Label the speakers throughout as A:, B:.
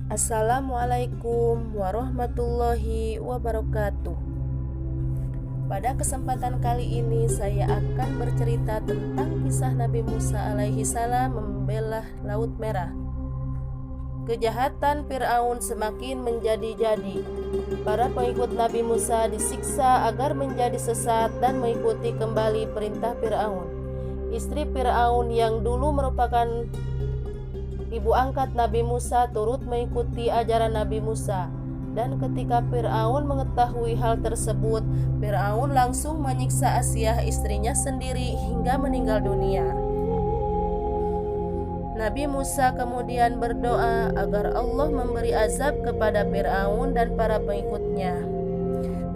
A: Assalamualaikum warahmatullahi wabarakatuh. Pada kesempatan kali ini saya akan bercerita tentang kisah Nabi Musa alaihi salam membelah Laut Merah. Kejahatan Fir'aun semakin menjadi-jadi. Para pengikut Nabi Musa disiksa agar menjadi sesat dan mengikuti kembali perintah Fir'aun. Istri Fir'aun yang dulu merupakan ibu angkat Nabi Musa turut mengikuti ajaran Nabi Musa. Dan ketika Fir'aun mengetahui hal tersebut, Fir'aun langsung menyiksa Asiah istrinya sendiri hingga meninggal dunia. Nabi Musa kemudian berdoa agar Allah memberi azab kepada Fir'aun dan para pengikutnya.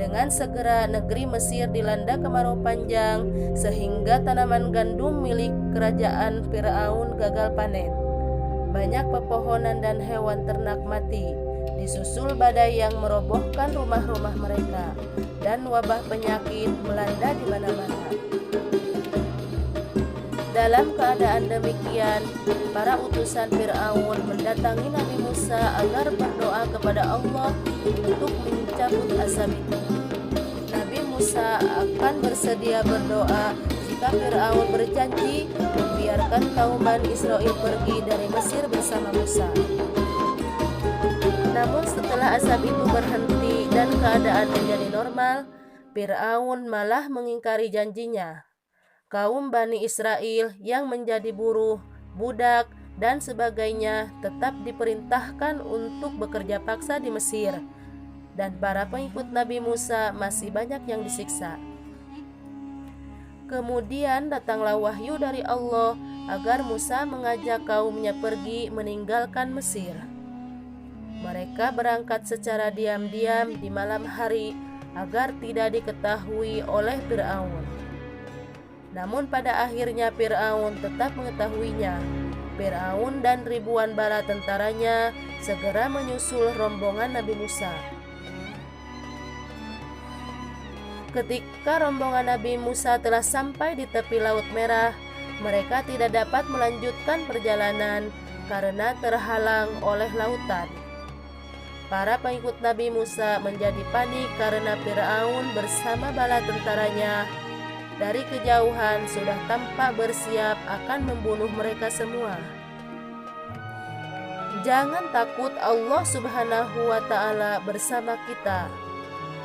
A: Dengan segera negeri Mesir dilanda kemarau panjang sehingga tanaman gandum milik kerajaan Fir'aun gagal panen. Banyak pepohonan dan hewan ternak mati, disusul badai yang merobohkan rumah-rumah mereka, dan wabah penyakit melanda di mana-mana. Dalam keadaan demikian, para utusan Fir'aun mendatangi Nabi Musa agar berdoa kepada Allah untuk mencabut azab itu. Nabi Musa akan bersedia berdoa jika Fir'aun berjanji membiarkan kaum Bani Israel pergi dari Mesir bersama Musa. Namun setelah azab itu berhenti dan keadaan menjadi normal, Fir'aun malah mengingkari janjinya. Kaum Bani Israel yang menjadi buruh, budak, dan sebagainya tetap diperintahkan untuk bekerja paksa di Mesir. Dan para pengikut Nabi Musa masih banyak yang disiksa. Kemudian datanglah wahyu dari Allah agar Musa mengajak kaumnya pergi meninggalkan Mesir. Mereka berangkat secara diam-diam di malam hari agar tidak diketahui oleh Fir'aun. Namun pada akhirnya Fir'aun tetap mengetahuinya. Fir'aun dan ribuan bala tentaranya segera menyusul rombongan Nabi Musa. Ketika rombongan Nabi Musa telah sampai di tepi Laut Merah, mereka tidak dapat melanjutkan perjalanan karena terhalang oleh lautan. Para pengikut Nabi Musa menjadi panik karena Fir'aun bersama bala tentaranya dari kejauhan sudah tampak bersiap akan membunuh mereka semua. Jangan takut, Allah Subhanahu wa Ta'ala bersama kita,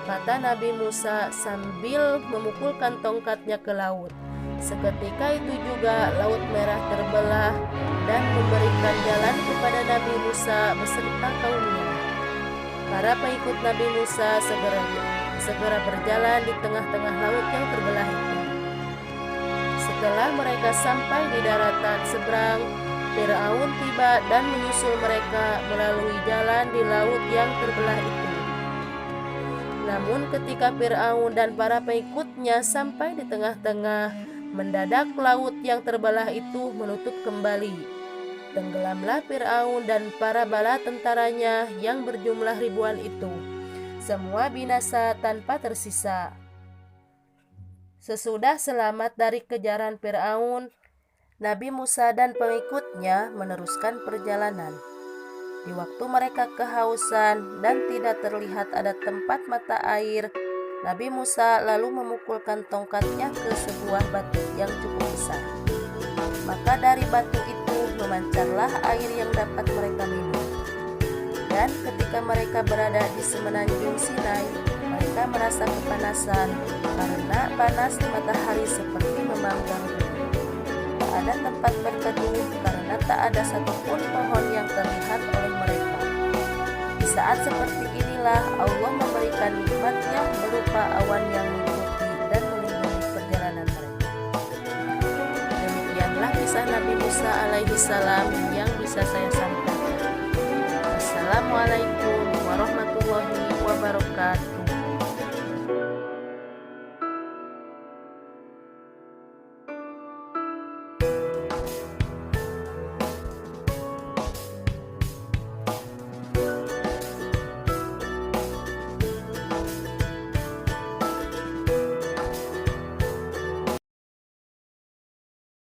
A: kata Nabi Musa sambil memukulkan tongkatnya ke laut. Seketika itu juga Laut Merah terbelah dan memberikan jalan kepada Nabi Musa beserta kaumnya. Para pengikut Nabi Musa segera berjalan di tengah-tengah laut yang terbelah itu. Setelah mereka sampai di daratan seberang, Fir'aun tiba dan menyusul mereka melalui jalan di laut yang terbelah itu. Namun ketika Fir'aun dan para pengikutnya sampai di tengah-tengah, mendadak laut yang terbelah itu menutup kembali. Tenggelamlah Fir'aun dan para bala tentaranya yang berjumlah ribuan itu. Semua binasa tanpa tersisa. Sesudah selamat dari kejaran Fir'aun, Nabi Musa dan pengikutnya meneruskan perjalanan. Di waktu mereka kehausan dan tidak terlihat ada tempat mata air, Nabi Musa lalu memukulkan tongkatnya ke sebuah batu yang cukup besar. Maka dari batu itu memancarlah air yang dapat mereka minum. Dan ketika mereka berada di semenanjung Sinai, mereka merasa kepanasan karena panas matahari seperti memanggang bumi. Tak ada tempat berteduh karena tak ada satupun pohon yang terlihat oleh mereka. Di saat seperti inilah Allah memberikan nikmatnya berupa awan yang mengikuti dan melindungi perjalanan mereka. Demikianlah kisah Nabi Musa alaihi salam yang bisa saya sampaikan. Assalamualaikum warahmatullahi wabarakatuh.